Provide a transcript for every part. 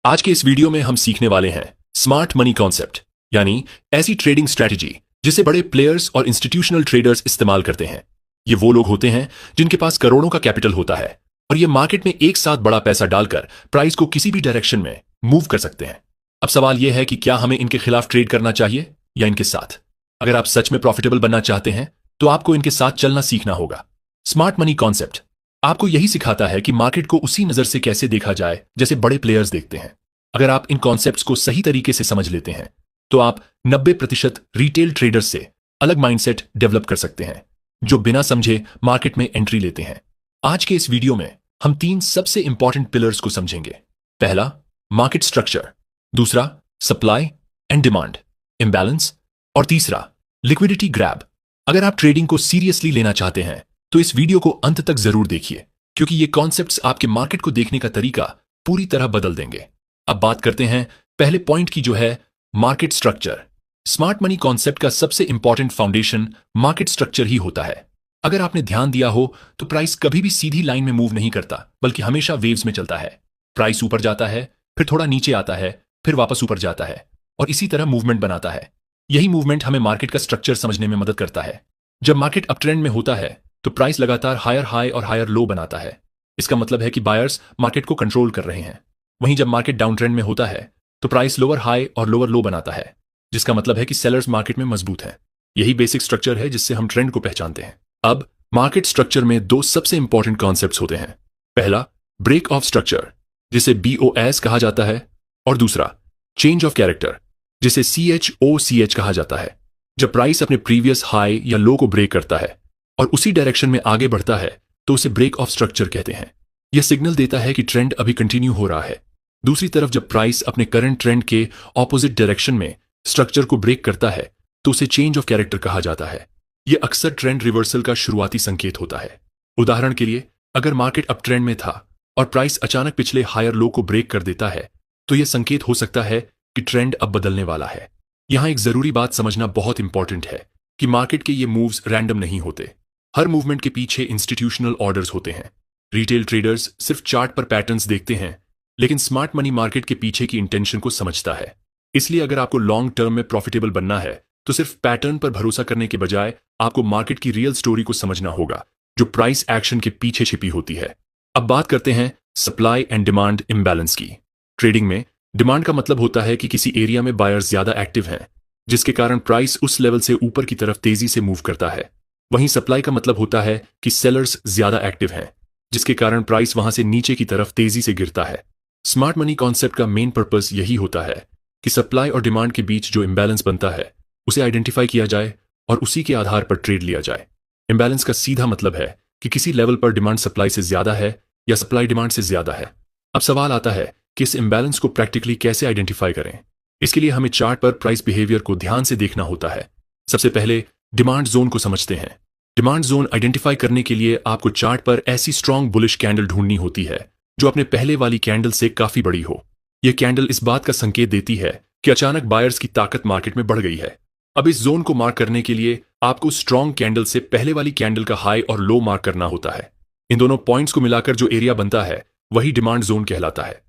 आज के इस वीडियो में हम सीखने वाले हैं स्मार्ट मनी कॉन्सेप्ट, यानी ऐसी ट्रेडिंग स्ट्रैटेजी जिसे बड़े प्लेयर्स और इंस्टीट्यूशनल ट्रेडर्स इस्तेमाल करते हैं। ये वो लोग होते हैं जिनके पास करोड़ों का कैपिटल होता है और ये मार्केट में एक साथ बड़ा पैसा डालकर प्राइस को किसी भी डायरेक्शन में मूव कर सकते हैं। अब सवाल यह है कि क्या हमें इनके खिलाफ ट्रेड करना चाहिए या इनके साथ। अगर आप सच में प्रॉफिटेबल बनना चाहते हैं तो आपको इनके साथ चलना सीखना होगा। स्मार्ट मनी कॉन्सेप्ट आपको यही सिखाता है कि मार्केट को उसी नजर से कैसे देखा जाए जैसे बड़े प्लेयर्स देखते हैं। अगर आप इन कॉन्सेप्ट्स को सही तरीके से समझ लेते हैं तो आप 90% रिटेल ट्रेडर्स से अलग माइंडसेट डेवलप कर सकते हैं जो बिना समझे मार्केट में एंट्री लेते हैं। आज के इस वीडियो में हम 3 सबसे इंपॉर्टेंट पिलर्स को समझेंगे। पहला, मार्केट स्ट्रक्चर, दूसरा सप्लाई एंड डिमांड इम्बैलेंस और तीसरा लिक्विडिटी ग्रैब। अगर आप ट्रेडिंग को सीरियसली लेना चाहते हैं तो इस वीडियो को अंत तक जरूर देखिए, क्योंकि ये कॉन्सेप्ट्स आपके मार्केट को देखने का तरीका पूरी तरह बदल देंगे। अब बात करते हैं पहले पॉइंट की, जो है market structure. Smart money concept का सबसे इंपॉर्टेंट फाउंडेशन मार्केट स्ट्रक्चर ही होता है। अगर आपने ध्यान दिया हो तो प्राइस कभी भी सीधी लाइन में मूव नहीं करता, बल्कि हमेशा वेव्स में चलता है। प्राइस ऊपर जाता है, फिर थोड़ा नीचे आता है, फिर वापस ऊपर जाता है और इसी तरह मूवमेंट बनाता है। यही मूवमेंट हमें मार्केट का स्ट्रक्चर समझने में मदद करता है। जब मार्केट अप ट्रेंड में होता है तो प्राइस लगातार हायर हाई और हायर लो बनाता है। इसका मतलब है कि बायर्स मार्केट को कंट्रोल कर रहे हैं। वहीं जब मार्केट डाउन ट्रेंड में होता है तो प्राइस लोअर हाई और लोअर लो बनाता है, जिसका मतलब है कि सेलर्स मार्केट में मजबूत हैं। यही बेसिक स्ट्रक्चर है जिससे हम ट्रेंड को पहचानते हैं। अब मार्केट स्ट्रक्चर में 2 सबसे इंपॉर्टेंट कॉन्सेप्ट्स होते हैं। पहला, ब्रेक ऑफ स्ट्रक्चर, जिसे BOS कहा जाता है, और दूसरा चेंज ऑफ कैरेक्टर, जिसे CHOCH कहा जाता है। जब प्राइस अपने प्रीवियस हाई या लो को ब्रेक करता है और उसी डायरेक्शन में आगे बढ़ता है तो उसे ब्रेक ऑफ स्ट्रक्चर कहते हैं। यह सिग्नल देता है कि ट्रेंड अभी कंटिन्यू हो रहा है। दूसरी तरफ जब प्राइस अपने करंट ट्रेंड के ऑपोजिट डायरेक्शन में स्ट्रक्चर को ब्रेक करता है तो उसे चेंज ऑफ कैरेक्टर कहा जाता है। यह अक्सर ट्रेंड रिवर्सल का शुरुआती संकेत होता है। उदाहरण के लिए, अगर मार्केट अप ट्रेंड में था और प्राइस अचानक पिछले हायर लो को ब्रेक कर देता है तो यह संकेत हो सकता है कि ट्रेंड अब बदलने वाला है। यहां एक जरूरी बात समझना बहुत इंपॉर्टेंट है कि मार्केट के ये मूव्स रैंडम नहीं होते। हर मूवमेंट के पीछे इंस्टीट्यूशनल ऑर्डर्स होते हैं। रिटेल ट्रेडर्स सिर्फ चार्ट पर पैटर्न्स देखते हैं, लेकिन स्मार्ट मनी मार्केट के पीछे की इंटेंशन को समझता है। इसलिए अगर आपको लॉन्ग टर्म में प्रॉफिटेबल बनना है तो सिर्फ पैटर्न पर भरोसा करने के बजाय आपको मार्केट की रियल स्टोरी को समझना होगा, जो प्राइस एक्शन के पीछे छिपी होती है। अब बात करते हैं सप्लाई एंड डिमांड इम्बैलेंस की। ट्रेडिंग में डिमांड का मतलब होता है कि किसी एरिया में बायर्स ज्यादा एक्टिव हैं, जिसके कारण प्राइस उस लेवल से ऊपर की तरफ तेजी से मूव करता है। वहीं सप्लाई का मतलब होता है कि सेलर्स ज्यादा एक्टिव हैं, जिसके कारण प्राइस वहां से नीचे की तरफ तेजी से गिरता है। स्मार्ट मनी कॉन्सेप्ट का मेन पर्पस यही होता है कि सप्लाई और डिमांड के बीच जो इम्बैलेंस बनता है उसे आइडेंटिफाई किया जाए और उसी के आधार पर ट्रेड लिया जाए। इम्बैलेंस का सीधा मतलब है कि किसी लेवल पर डिमांड सप्लाई से ज्यादा है या सप्लाई डिमांड से ज्यादा है। अब सवाल आता है कि इस इम्बैलेंस को प्रैक्टिकली कैसे आइडेंटिफाई करें। इसके लिए हमें चार्ट पर प्राइस बिहेवियर को ध्यान से देखना होता है। सबसे पहले डिमांड जोन को समझते हैं। डिमांड जोन आइडेंटिफाई करने के लिए आपको चार्ट पर ऐसी स्ट्रॉन्ग बुलिश कैंडल ढूंढनी होती है जो अपने पहले वाली कैंडल से काफी बड़ी हो। यह कैंडल इस बात का संकेत देती है कि अचानक बायर्स की ताकत मार्केट में बढ़ गई है। अब इस जोन को मार्क करने के लिए आपको स्ट्रॉन्ग कैंडल से पहले वाली कैंडल का हाई और लो मार्क करना होता है। इन दोनों पॉइंट्स को मिलाकर जो एरिया बनता है वही डिमांड जोन कहलाता है।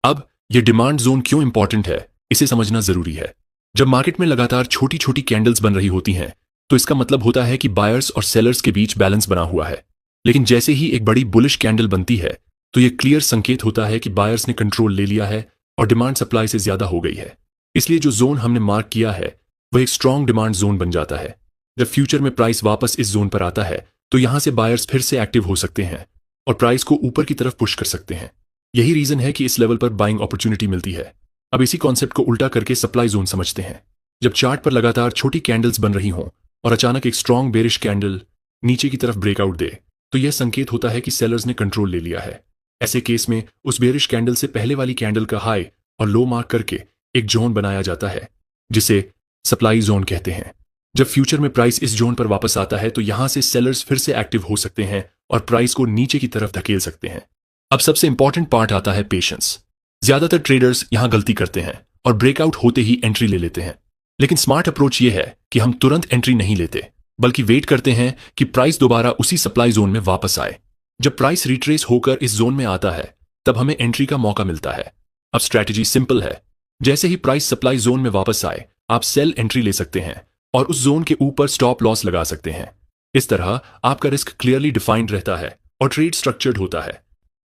अब यह डिमांड जोन क्यों इंपॉर्टेंट है, इसे समझना जरूरी है। जब मार्केट में लगातार छोटी छोटी कैंडल्स बन रही होती हैं तो इसका मतलब होता है कि बायर्स और सेलर्स के बीच बैलेंस बना हुआ है। लेकिन जैसे ही एक बड़ी बुलिश कैंडल बनती है तो यह क्लियर संकेत होता है कि बायर्स ने कंट्रोल ले लिया है और डिमांड सप्लाई से ज्यादा हो गई है। इसलिए जो जोन हमने मार्क किया है वह एक स्ट्रॉन्ग डिमांड जोन बन जाता है। जब फ्यूचर में प्राइस वापस इस जोन पर आता है तो यहां से बायर्स फिर से एक्टिव हो सकते हैं और प्राइस को ऊपर की तरफ पुश कर सकते हैं। यही रीजन है कि इस लेवल पर बाइंग अपॉर्चुनिटी मिलती है। अब इसी कॉन्सेप्ट को उल्टा करके सप्लाई जोन समझते हैं। जब चार्ट पर लगातार छोटी कैंडल्स बन रही हों और अचानक एक स्ट्रॉन्ग बेरिश कैंडल नीचे की तरफ ब्रेकआउट दे तो यह संकेत होता है कि सेलर्स ने कंट्रोल ले लिया है। ऐसे केस में उस बेरिश कैंडल से पहले वाली कैंडल का हाई और लो मार्क करके एक जोन बनाया जाता है जिसे सप्लाई जोन कहते हैं। जब फ्यूचर में प्राइस इस जोन पर वापस आता है तो यहां से सेलर्स फिर से एक्टिव हो सकते हैं और प्राइस को नीचे की तरफ धकेल सकते हैं। अब सबसे इंपॉर्टेंट पार्ट आता है पेशेंस। ज्यादातर ट्रेडर्स यहां गलती करते हैं और ब्रेकआउट होते ही एंट्री ले लेते हैं। लेकिन स्मार्ट अप्रोच यह है कि हम तुरंत एंट्री नहीं लेते, बल्कि वेट करते हैं कि प्राइस दोबारा उसी सप्लाई जोन में वापस आए। जब प्राइस रिट्रेस होकर इस जोन में आता है तब हमें एंट्री का मौका मिलता है। अब स्ट्रैटेजी सिंपल है। जैसे ही प्राइस सप्लाई जोन में वापस आए, आप सेल एंट्री ले सकते हैं और उस जोन के ऊपर स्टॉप लॉस लगा सकते हैं। इस तरह आपका रिस्क क्लियरली डिफाइंड रहता है और ट्रेड स्ट्रक्चर्ड होता है।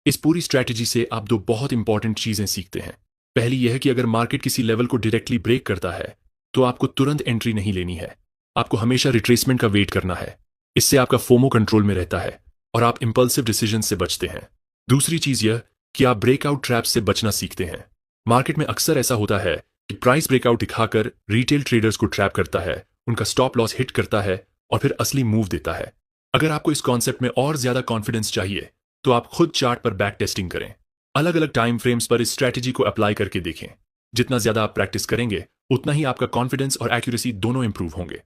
इस पूरी स्ट्रैटेजी से आप दो बहुत इंपॉर्टेंट चीजें सीखते हैं। पहली यह है कि अगर मार्केट किसी लेवल को डायरेक्टली ब्रेक करता है तो आपको तुरंत एंट्री नहीं लेनी है, आपको हमेशा रिट्रेसमेंट का वेट करना है। इससे आपका फोमो कंट्रोल में रहता है और आप इंपल्सिव डिसीजन से बचते हैं। दूसरी चीज यह कि आप ब्रेकआउट ट्रैप से बचना सीखते हैं। मार्केट में अक्सर ऐसा होता है कि प्राइस ब्रेकआउट दिखाकर रिटेल ट्रेडर्स को ट्रैप करता है, उनका स्टॉप लॉस हिट करता है और फिर असली मूव देता है। अगर आपको इस कॉन्सेप्ट में और ज्यादा कॉन्फिडेंस चाहिए तो आप खुद चार्ट पर बैक टेस्टिंग करें, अलग अलग टाइम फ्रेम्स पर इस स्ट्रैटेजी को अप्लाई करके देखें। जितना ज्यादा आप प्रैक्टिस करेंगे उतना ही आपका कॉन्फिडेंस और एक्यूरेसी दोनों इंप्रूव होंगे।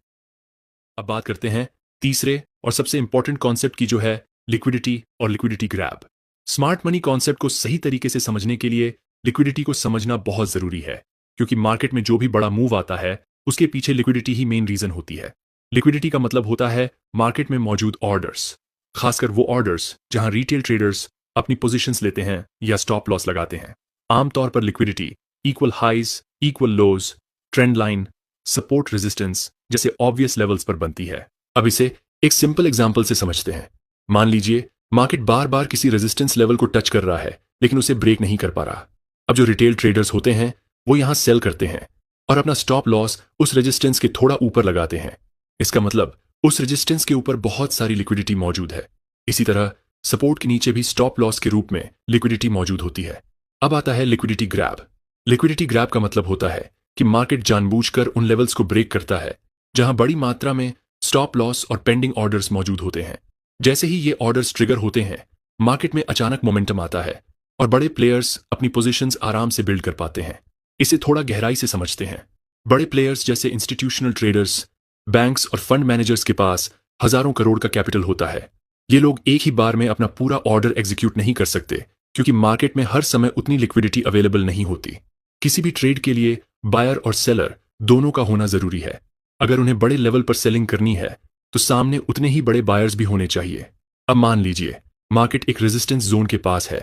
अब बात करते हैं तीसरे और सबसे इंपॉर्टेंट कॉन्सेप्ट की, जो है लिक्विडिटी और liquidity grab. Smart money concept को सही तरीके से समझने के लिए लिक्विडिटी को समझना बहुत जरूरी है, क्योंकि मार्केट में जो भी बड़ा मूव आता है उसके पीछे लिक्विडिटी ही मेन रीजन होती है। लिक्विडिटी का मतलब होता है मार्केट में मौजूद ऑर्डर्स, खासकर वो ऑर्डर्स जहां रिटेल ट्रेडर्स अपनी पोजीशंस लेते हैं या स्टॉप लॉस लगाते हैं। आमतौर पर लिक्विडिटी इक्वल हाइज, इक्वल लोज, ट्रेंड लाइन, सपोर्ट रेजिस्टेंस जैसे ऑब्वियस लेवल्स पर बनती है। अब इसे एक सिंपल एग्जांपल से समझते हैं। मान लीजिए मार्केट बार बार किसी रेजिस्टेंस लेवल को टच कर रहा है लेकिन उसे ब्रेक नहीं कर पा रहा। अब जो रिटेल ट्रेडर्स होते हैं वो यहां सेल करते हैं और अपना स्टॉप लॉस उस रेजिस्टेंस के थोड़ा ऊपर लगाते हैं। इसका मतलब उस रेजिस्टेंस के ऊपर बहुत सारी लिक्विडिटी मौजूद है। इसी तरह सपोर्ट के नीचे भी स्टॉप लॉस के रूप में लिक्विडिटी मौजूद होती है। अब आता है लिक्विडिटी ग्रैब। लिक्विडिटी ग्रैब का मतलब होता है कि मार्केट जानबूझकर उन लेवल्स को ब्रेक करता है जहां बड़ी मात्रा में स्टॉप लॉस और पेंडिंग ऑर्डर्स मौजूद होते हैं। जैसे ही ये ऑर्डर्स ट्रिगर होते हैं, मार्केट में अचानक मोमेंटम आता है और बड़े प्लेयर्स अपनी पोजीशंस आराम से बिल्ड कर पाते हैं। इसे थोड़ा गहराई से समझते हैं। बड़े प्लेयर्स जैसे इंस्टीट्यूशनल ट्रेडर्स, बैंक्स और फंड मैनेजर्स के पास हजारों करोड़ का कैपिटल होता है। ये लोग एक ही बार में अपना पूरा ऑर्डर एग्जीक्यूट नहीं कर सकते, क्योंकि मार्केट में हर समय उतनी लिक्विडिटी अवेलेबल नहीं होती। किसी भी ट्रेड के लिए बायर और सेलर दोनों का होना जरूरी है। अगर उन्हें बड़े लेवल पर सेलिंग करनी है तो सामने उतने ही बड़े बायर्स भी होने चाहिए। अब मान लीजिए मार्केट एक रेजिस्टेंस जोन के पास है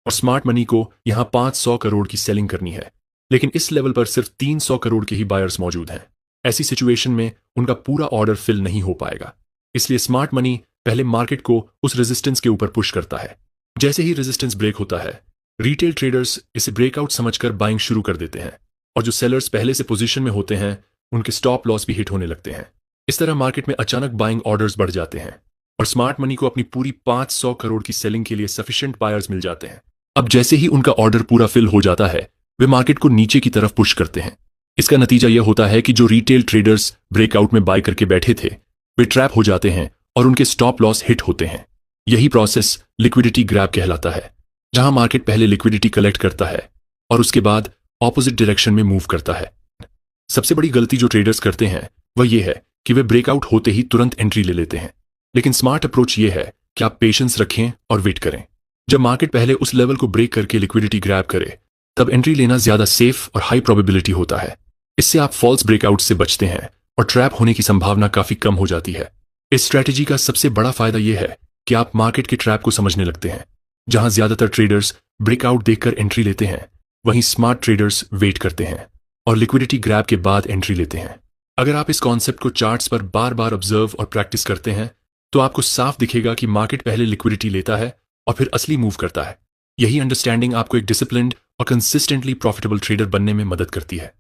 और स्मार्ट मनी को यहां 500 करोड़ की सेलिंग करनी है, लेकिन इस लेवल पर सिर्फ 300 करोड़ के ही बायर्स मौजूद हैं। ऐसी सिचुएशन में उनका पूरा ऑर्डर फिल नहीं हो पाएगा। इसलिए स्मार्ट मनी पहले मार्केट को उस रेजिस्टेंस के ऊपर पुश करता है। जैसे ही रेजिस्टेंस ब्रेक होता है, रिटेल ट्रेडर्स इसे ब्रेकआउट समझकर बाइंग शुरू कर देते हैं और जो सेलर्स पहले से पोजीशन में होते हैं उनके स्टॉप लॉस भी हिट होने लगते हैं। इस तरह मार्केट में अचानक बाइंग ऑर्डर्स बढ़ जाते हैं और स्मार्ट मनी को अपनी पूरी 500 करोड़ की सेलिंग के लिए सफिशिएंट बायर्स मिल जाते हैं। अब जैसे ही उनका ऑर्डर पूरा फिल हो जाता है, वे मार्केट को नीचे की तरफ पुश करते हैं। इसका नतीजा यह होता है कि जो रिटेल ट्रेडर्स ब्रेकआउट में बाय करके बैठे थे वे ट्रैप हो जाते हैं और उनके स्टॉप लॉस हिट होते हैं। यही प्रोसेस लिक्विडिटी ग्रैब कहलाता है, जहां मार्केट पहले लिक्विडिटी कलेक्ट करता है और उसके बाद ऑपोजिट डायरेक्शन में मूव करता है। सबसे बड़ी गलती जो ट्रेडर्स करते हैं वह यह है कि वे ब्रेकआउट होते ही तुरंत एंट्री ले लेते हैं, लेकिन स्मार्ट अप्रोच यह है कि आप पेशेंस रखें और वेट करें। जब मार्केट पहले उस लेवल को ब्रेक करके लिक्विडिटी ग्रैब करे, तब एंट्री लेना ज्यादा सेफ और हाई प्रोबेबिलिटी होता है। इससे आप फॉल्स ब्रेकआउट से बचते हैं और ट्रैप होने की संभावना काफी कम हो जाती है। इस स्ट्रैटेजी का सबसे बड़ा फायदा यह है कि आप मार्केट के ट्रैप को समझने लगते हैं। जहां ज्यादातर ट्रेडर्स ब्रेकआउट देखकर एंट्री लेते हैं, वहीं स्मार्ट ट्रेडर्स वेट करते हैं और लिक्विडिटी ग्रैब के बाद एंट्री लेते हैं। अगर आप इस कॉन्सेप्ट को चार्ट्स पर बार बार ऑब्जर्व और प्रैक्टिस करते हैं तो आपको साफ दिखेगा कि मार्केट पहले लिक्विडिटी लेता है और फिर असली मूव करता है। यही अंडरस्टैंडिंग आपको एक डिसिप्लिन्ड और कंसिस्टेंटली प्रॉफिटेबल ट्रेडर बनने में मदद करती है।